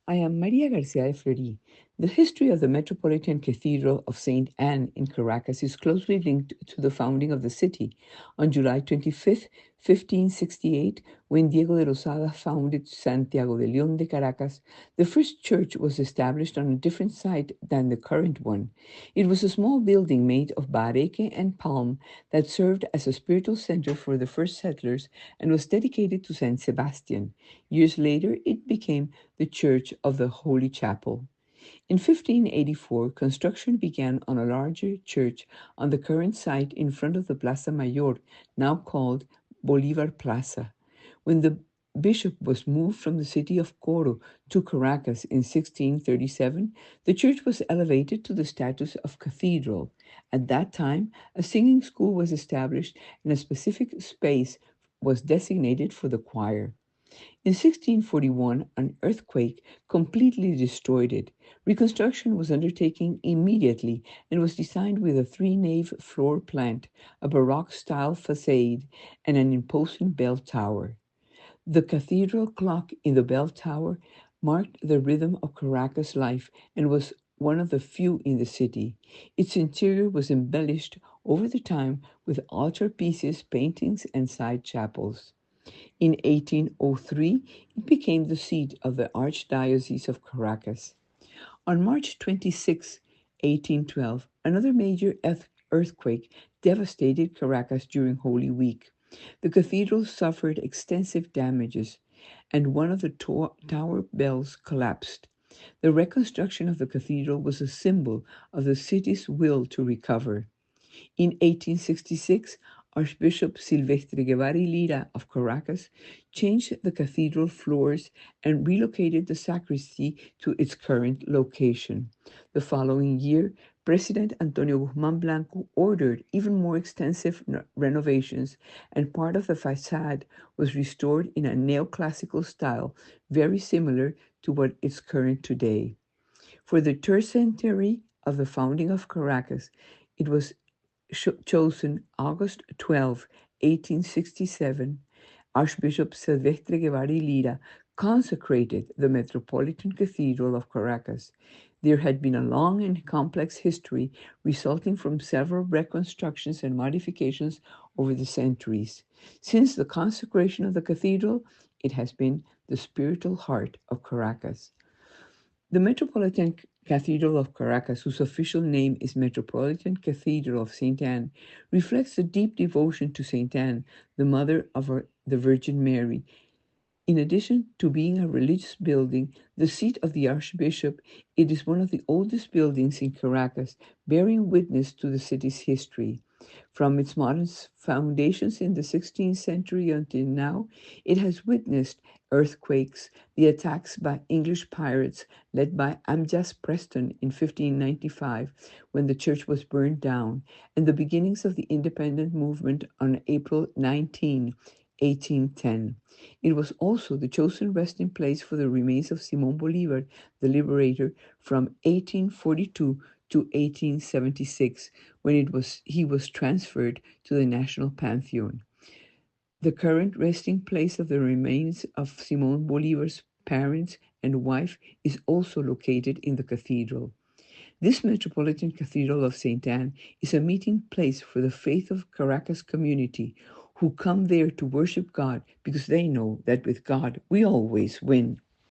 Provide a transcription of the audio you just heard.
I am Maria Garcia de Fleury. The history of the Metropolitan Cathedral of St. Anne in Caracas is closely linked to the founding of the city on July 25th, 1568, when Diego de Lozada founded Santiago de León de Caracas. The first church was established on a different site than the current one. It was a small building made of bareque and palm that served as a spiritual center for the first settlers and was dedicated to Saint Sebastian. Years later, it became the Church of the Holy Chapel. In 1584, construction began on a larger church on the current site in front of the Plaza Mayor, now called Bolivar Plaza. When the bishop was moved from the city of Coro to Caracas in 1637, the church was elevated to the status of cathedral. At that time, a singing school was established and a specific space was designated for the choir. In 1641, an earthquake completely destroyed it. Reconstruction was undertaken immediately and was designed with a three-nave floor plan, a Baroque-style facade, and an imposing bell tower. The cathedral clock in the bell tower marked the rhythm of Caracas life and was one of the few in the city. Its interior was embellished over the time with altar pieces, paintings, and side chapels. In 1803, it became the seat of the Archdiocese of Caracas. On March 26, 1812, another major earthquake devastated Caracas during Holy Week. The cathedral suffered extensive damages, and one of the tower bells collapsed. The reconstruction of the cathedral was a symbol of the city's will to recover. In 1866, Archbishop Silvestre Guevara y Lira of Caracas changed the cathedral floors and relocated the sacristy to its current location. The following year, President Antonio Guzman Blanco ordered even more extensive renovations, and part of the facade was restored in a neoclassical style very similar to what is current today. For the third centenary of the founding of Caracas, it was chosen August 12, 1867, Archbishop Silvestre Guevara y Lira consecrated the Metropolitan Cathedral of Caracas. There had been a long and complex history resulting from several reconstructions and modifications over the centuries. Since the consecration of the cathedral, it has been the spiritual heart of Caracas. The Metropolitan Cathedral of Caracas, whose official name is Metropolitan Cathedral of St. Anne, reflects the deep devotion to St. Anne, the mother of the Virgin Mary. In addition to being a religious building, the seat of the Archbishop, it is one of the oldest buildings in Caracas, bearing witness to the city's history. From its modern foundations in the 16th century until now, it has witnessed earthquakes, the attacks by English pirates led by Amjas Preston in 1595, when the church was burned down, and the beginnings of the independent movement on April 19, 1810. It was also the chosen resting place for the remains of Simón Bolívar, the liberator, from 1842 to 1876, when he was transferred to the National Pantheon. The current resting place of the remains of Simón Bolívar's parents and wife is also located in the cathedral. This Metropolitan Cathedral of St. Anne is a meeting place for the faith of Caracas community who come there to worship God because they know that with God we always win.